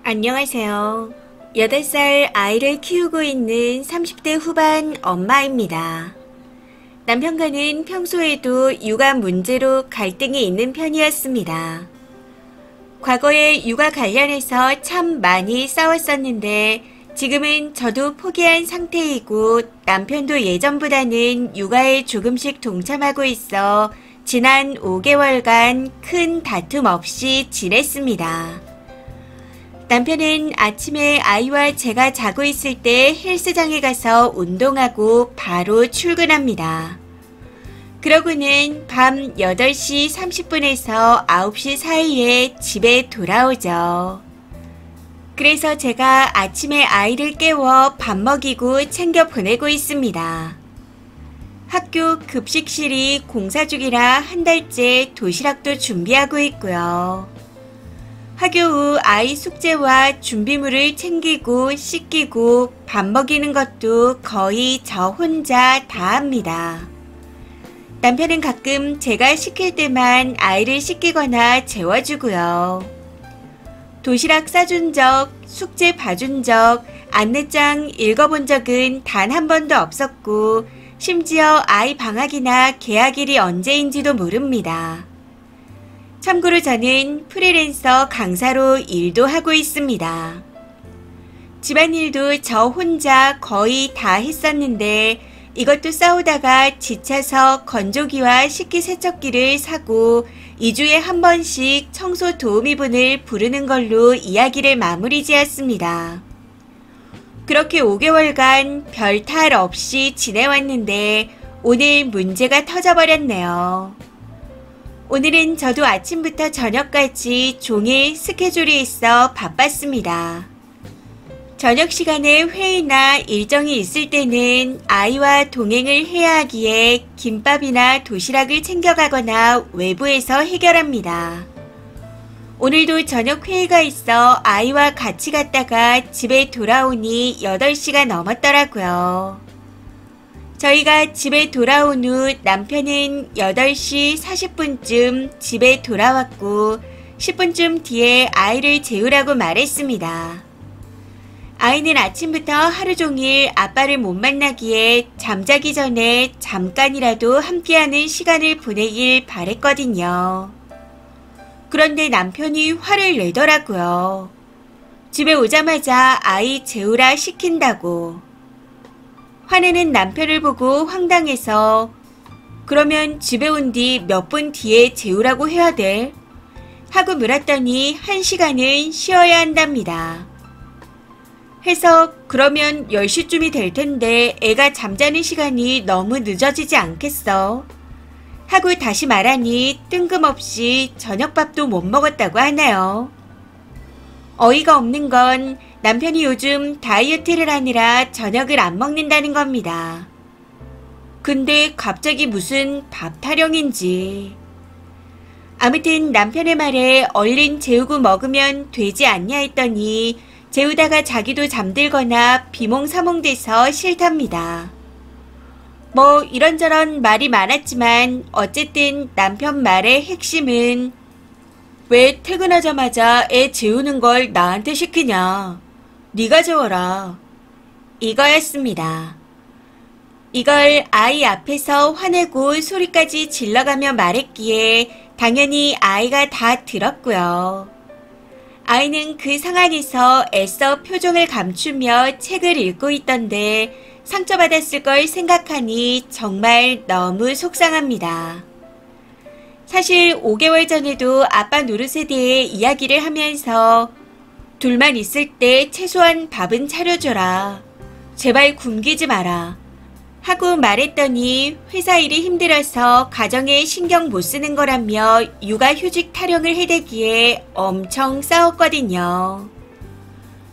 안녕하세요. 8살 아이를 키우고 있는 30대 후반 엄마입니다. 남편과는 평소에도 육아 문제로 갈등이 있는 편이었습니다. 과거에 육아 관련해서 참 많이 싸웠었는데 지금은 저도 포기한 상태이고 남편도 예전보다는 육아에 조금씩 동참하고 있어 지난 5개월간 큰 다툼 없이 지냈습니다. 남편은 아침에 아이와 제가 자고 있을 때 헬스장에 가서 운동하고 바로 출근합니다. 그러고는 밤 8시 30분에서 9시 사이에 집에 돌아오죠. 그래서 제가 아침에 아이를 깨워 밥 먹이고 챙겨 보내고 있습니다. 학교 급식실이 공사 중이라 한 달째 도시락도 준비하고 있고요. 학교 후 아이 숙제와 준비물을 챙기고 씻기고 밥 먹이는 것도 거의 저 혼자 다 합니다. 남편은 가끔 제가 시킬 때만 아이를 씻기거나 재워주고요. 도시락 싸준 적, 숙제 봐준 적, 안내장 읽어본 적은 단 한 번도 없었고 심지어 아이 방학이나 개학일이 언제인지도 모릅니다. 참고로 저는 프리랜서 강사로 일도 하고 있습니다. 집안일도 저 혼자 거의 다 했었는데 이것도 싸우다가 지쳐서 건조기와 식기세척기를 사고 2주에 한 번씩 청소 도우미분을 부르는 걸로 이야기를 마무리 지었습니다. 그렇게 5개월간 별 탈 없이 지내왔는데 오늘 문제가 터져버렸네요. 오늘은 저도 아침부터 저녁까지 종일 스케줄이 있어 바빴습니다. 저녁 시간에 회의나 일정이 있을 때는 아이와 동행을 해야 하기에 김밥이나 도시락을 챙겨가거나 외부에서 해결합니다. 오늘도 저녁 회의가 있어 아이와 같이 갔다가 집에 돌아오니 8시가 넘었더라고요. 저희가 집에 돌아온 후 남편은 8시 40분쯤 집에 돌아왔고 10분쯤 뒤에 아이를 재우라고 말했습니다. 아이는 아침부터 하루 종일 아빠를 못 만나기에 잠자기 전에 잠깐이라도 함께하는 시간을 보내길 바랬거든요. 그런데 남편이 화를 내더라고요. 집에 오자마자 아이 재우라 시킨다고. 화내는 남편을 보고 황당해서 그러면 집에 온 뒤 몇 분 뒤에 재우라고 해야 돼? 하고 물었더니 1시간은 쉬어야 한답니다. 해서 그러면 10시쯤이 될 텐데 애가 잠자는 시간이 너무 늦어지지 않겠어? 하고 다시 말하니 뜬금없이 저녁밥도 못 먹었다고 하네요. 어이가 없는 건 남편이 요즘 다이어트를 하느라 저녁을 안 먹는다는 겁니다. 근데 갑자기 무슨 밥 타령인지. 아무튼 남편의 말에 얼른 재우고 먹으면 되지 않냐 했더니 재우다가 자기도 잠들거나 비몽사몽돼서 싫답니다. 뭐 이런저런 말이 많았지만 어쨌든 남편 말의 핵심은 왜 퇴근하자마자 애 재우는 걸 나한테 시키냐. 네가 재워라. 이거였습니다. 이걸 아이 앞에서 화내고 소리까지 질러가며 말했기에 당연히 아이가 다 들었고요. 아이는 그 상황에서 애써 표정을 감추며 책을 읽고 있던데 상처받았을 걸 생각하니 정말 너무 속상합니다. 사실 5개월 전에도 아빠 노릇에 대해 이야기를 하면서 둘만 있을 때 최소한 밥은 차려줘라. 제발 굶기지 마라. 하고 말했더니 회사 일이 힘들어서 가정에 신경 못 쓰는 거라며 육아휴직 타령을 해대기에 엄청 싸웠거든요.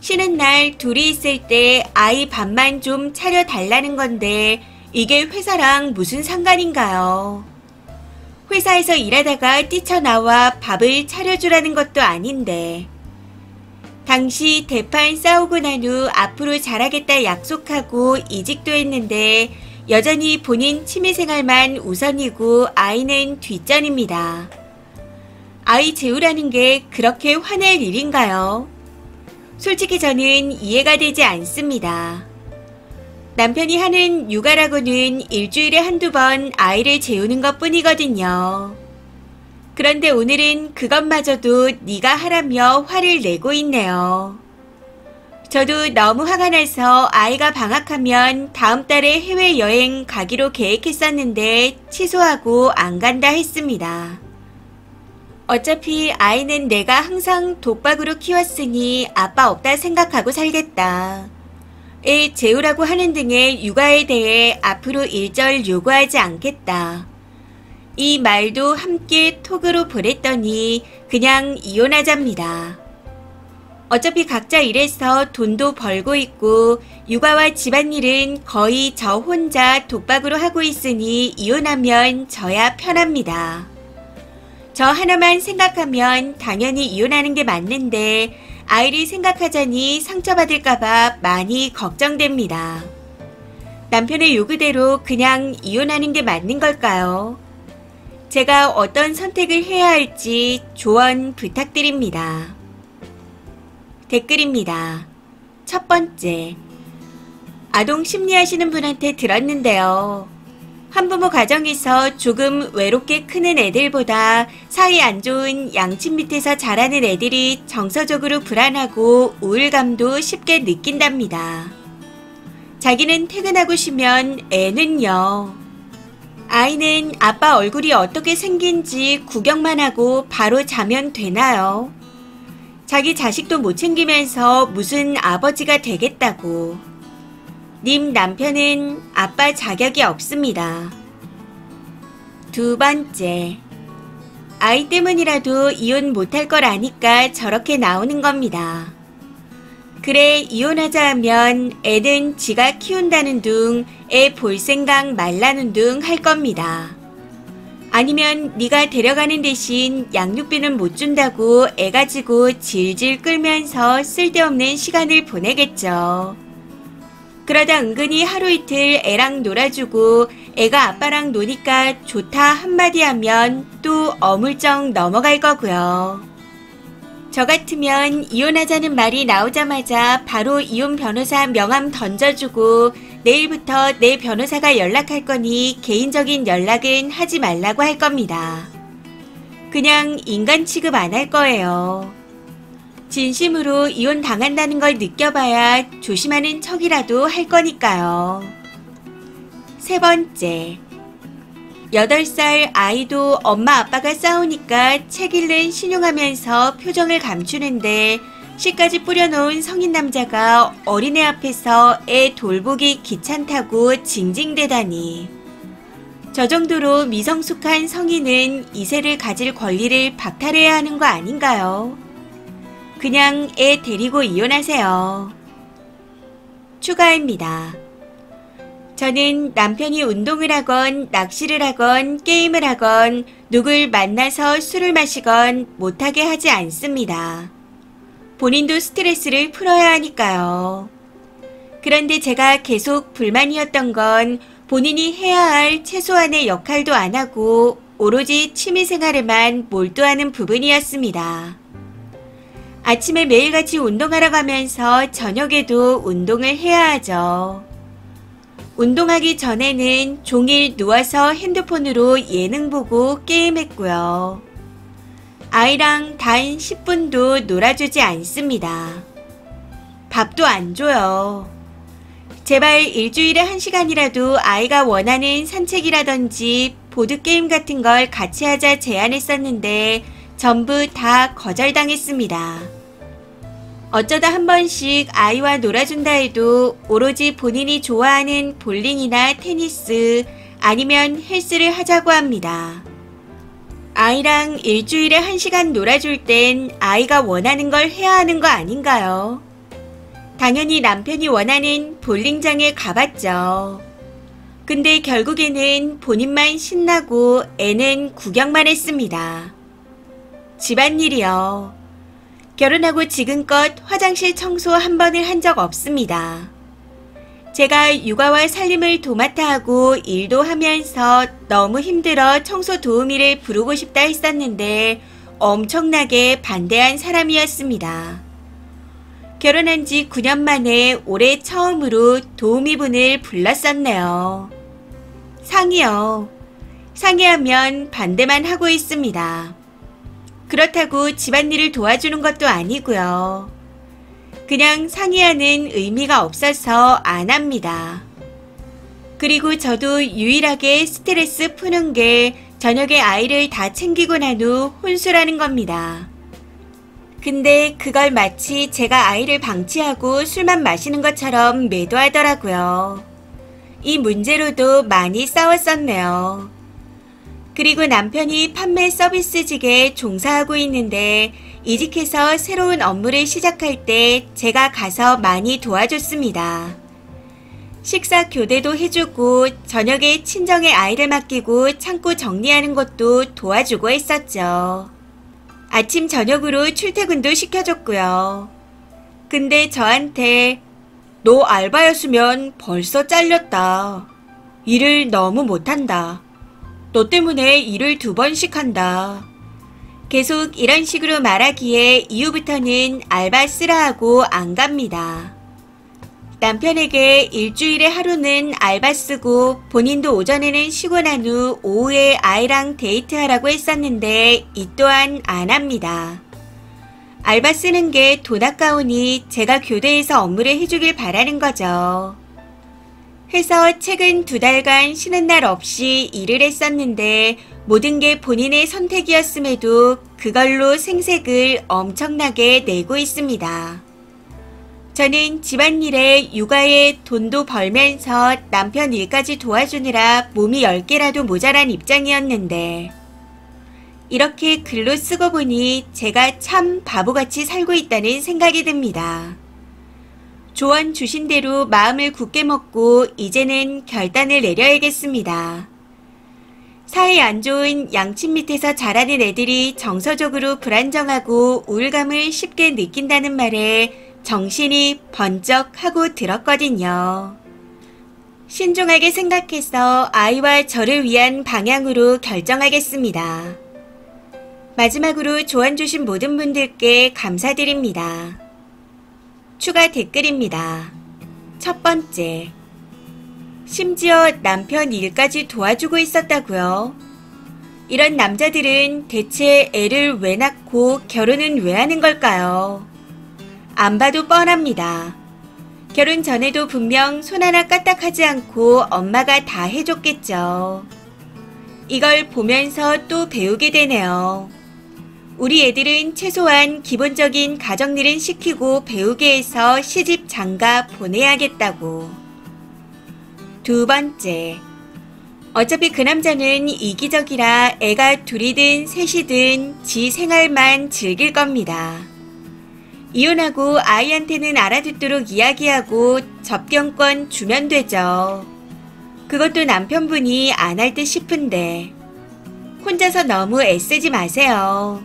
쉬는 날 둘이 있을 때 아이 밥만 좀 차려달라는 건데 이게 회사랑 무슨 상관인가요? 회사에서 일하다가 뛰쳐나와 밥을 차려주라는 것도 아닌데. 당시 대판 싸우고 난 후 앞으로 잘하겠다 약속하고 이직도 했는데 여전히 본인 취미생활만 우선이고 아이는 뒷전입니다. 아이 재우라는 게 그렇게 화낼 일인가요? 솔직히 저는 이해가 되지 않습니다. 남편이 하는 육아라고는 일주일에 한두 번 아이를 재우는 것 뿐이거든요. 그런데 오늘은 그것마저도 네가 하라며 화를 내고 있네요. 저도 너무 화가 나서 아이가 방학하면 다음 달에 해외여행 가기로 계획했었는데 취소하고 안 간다 했습니다. 어차피 아이는 내가 항상 독박으로 키웠으니 아빠 없다 생각하고 살겠다. 애 재우라고 하는 등의 육아에 대해 앞으로 일절 요구하지 않겠다. 이 말도 함께 톡으로 보냈더니 그냥 이혼하자입니다. 어차피 각자 일해서 돈도 벌고 있고 육아와 집안일은 거의 저 혼자 독박으로 하고 있으니 이혼하면 저야 편합니다. 저 하나만 생각하면 당연히 이혼하는 게 맞는데 아이를 생각하자니 상처받을까봐 많이 걱정됩니다. 남편의 요구대로 그냥 이혼하는 게 맞는 걸까요? 제가 어떤 선택을 해야 할지 조언 부탁드립니다. 댓글입니다. 첫 번째, 아동 심리하시는 분한테 들었는데요. 한부모 가정에서 조금 외롭게 크는 애들보다 사이 안 좋은 양친 밑에서 자라는 애들이 정서적으로 불안하고 우울감도 쉽게 느낀답니다. 자기는 퇴근하고 쉬면 애는요. 아이는 아빠 얼굴이 어떻게 생긴지 구경만 하고 바로 자면 되나요? 자기 자식도 못 챙기면서 무슨 아버지가 되겠다고. 님 남편은 아빠 자격이 없습니다. 두 번째, 아이 때문이라도 이혼 못할 걸 아니까 저렇게 나오는 겁니다. 그래 이혼하자 하면 애는 지가 키운다는 둥, 애 볼 생각 말라는 둥 할 겁니다. 아니면 네가 데려가는 대신 양육비는 못 준다고 애 가지고 질질 끌면서 쓸데없는 시간을 보내겠죠. 그러다 은근히 하루 이틀 애랑 놀아주고 애가 아빠랑 노니까 좋다 한마디 하면 또 어물쩍 넘어갈 거고요. 저 같으면 이혼하자는 말이 나오자마자 바로 이혼 변호사 명함 던져주고 내일부터 내 변호사가 연락할 거니 개인적인 연락은 하지 말라고 할 겁니다. 그냥 인간 취급 안 할 거예요. 진심으로 이혼 당한다는 걸 느껴봐야 조심하는 척이라도 할 거니까요. 세 번째, 8살 아이도 엄마 아빠가 싸우니까 책 읽는 신용하면서 표정을 감추는데 씨까지 뿌려놓은 성인 남자가 어린애 앞에서 애 돌보기 귀찮다고 징징대다니. 저 정도로 미성숙한 성인은 이세를 가질 권리를 박탈해야 하는 거 아닌가요? 그냥 애 데리고 이혼하세요. 추가입니다. 저는 남편이 운동을 하건 낚시를 하건 게임을 하건 누굴 만나서 술을 마시건 못하게 하지 않습니다. 본인도 스트레스를 풀어야 하니까요. 그런데 제가 계속 불만이었던 건 본인이 해야 할 최소한의 역할도 안 하고 오로지 취미생활에만 몰두하는 부분이었습니다. 아침에 매일같이 운동하러 가면서 저녁에도 운동을 해야 하죠. 운동하기 전에는 종일 누워서 핸드폰으로 예능 보고 게임했고요. 아이랑 단 10분도 놀아주지 않습니다. 밥도 안 줘요. 제발 일주일에 1시간이라도 아이가 원하는 산책이라든지 보드게임 같은 걸 같이 하자 제안했었는데 전부 다 거절당했습니다. 어쩌다 한 번씩 아이와 놀아준다 해도 오로지 본인이 좋아하는 볼링이나 테니스 아니면 헬스를 하자고 합니다. 아이랑 일주일에 1시간 놀아줄 땐 아이가 원하는 걸 해야 하는 거 아닌가요? 당연히 남편이 원하는 볼링장에 가봤죠. 근데 결국에는 본인만 신나고 애는 구경만 했습니다. 집안일이요. 결혼하고 지금껏 화장실 청소 한 번을 한 적 없습니다. 제가 육아와 살림을 도맡아 하고 일도 하면서 너무 힘들어 청소 도우미를 부르고 싶다 했었는데 엄청나게 반대한 사람이었습니다. 결혼한 지 9년 만에 올해 처음으로 도우미분을 불렀었네요. 상의요. 상의하면 반대만 하고 있습니다. 그렇다고 집안일을 도와주는 것도 아니고요. 그냥 상의하는 의미가 없어서 안 합니다. 그리고 저도 유일하게 스트레스 푸는 게 저녁에 아이를 다 챙기고 난 후 혼술하는 겁니다. 근데 그걸 마치 제가 아이를 방치하고 술만 마시는 것처럼 매도하더라고요. 이 문제로도 많이 싸웠었네요. 그리고 남편이 판매 서비스직에 종사하고 있는데 이직해서 새로운 업무를 시작할 때 제가 가서 많이 도와줬습니다. 식사 교대도 해주고 저녁에 친정에 아이를 맡기고 창고 정리하는 것도 도와주고 했었죠. 아침 저녁으로 출퇴근도 시켜줬고요. 근데 저한테 너 알바였으면 벌써 잘렸다. 일을 너무 못한다. 너 때문에 일을 2번씩 한다. 계속 이런 식으로 말하기에 이후부터는 알바 쓰라 하고 안 갑니다. 남편에게 일주일에 하루는 알바 쓰고 본인도 오전에는 쉬고 난 후 오후에 아이랑 데이트하라고 했었는데 이 또한 안 합니다. 알바 쓰는 게 돈 아까우니 제가 교대에서 업무를 해주길 바라는 거죠. 해서 최근 2달간 쉬는 날 없이 일을 했었는데 모든 게 본인의 선택이었음에도 그걸로 생색을 엄청나게 내고 있습니다. 저는 집안일에 육아에 돈도 벌면서 남편 일까지 도와주느라 몸이 10개라도 모자란 입장이었는데 이렇게 글로 쓰고 보니 제가 참 바보같이 살고 있다는 생각이 듭니다. 조언 주신 대로 마음을 굳게 먹고 이제는 결단을 내려야겠습니다. 사이 안 좋은 양침 밑에서 자라는 애들이 정서적으로 불안정하고 우울감을 쉽게 느낀다는 말에 정신이 번쩍 하고 들었거든요. 신중하게 생각해서 아이와 저를 위한 방향으로 결정하겠습니다. 마지막으로 조언 주신 모든 분들께 감사드립니다. 추가 댓글입니다. 첫 번째, 심지어 남편 일까지 도와주고 있었다고요? 이런 남자들은 대체 애를 왜 낳고 결혼은 왜 하는 걸까요? 안 봐도 뻔합니다. 결혼 전에도 분명 손 하나 까딱하지 않고 엄마가 다 해줬겠죠. 이걸 보면서 또 배우게 되네요. 우리 애들은 최소한 기본적인 가정일은 시키고 배우게 해서 시집 장가 보내야겠다고. 두 번째, 어차피 그 남자는 이기적이라 애가 둘이든 셋이든 지 생활만 즐길 겁니다. 이혼하고 아이한테는 알아듣도록 이야기하고 접견권 주면 되죠. 그것도 남편분이 안 할 듯 싶은데 혼자서 너무 애쓰지 마세요.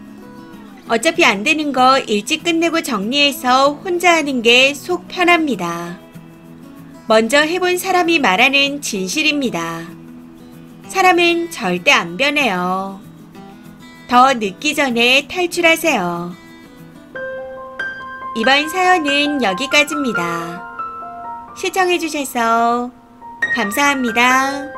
어차피 안 되는 거 일찍 끝내고 정리해서 혼자 하는 게 속 편합니다. 먼저 해본 사람이 말하는 진실입니다. 사람은 절대 안 변해요. 더 늦기 전에 탈출하세요. 이번 사연은 여기까지입니다. 시청해주셔서 감사합니다.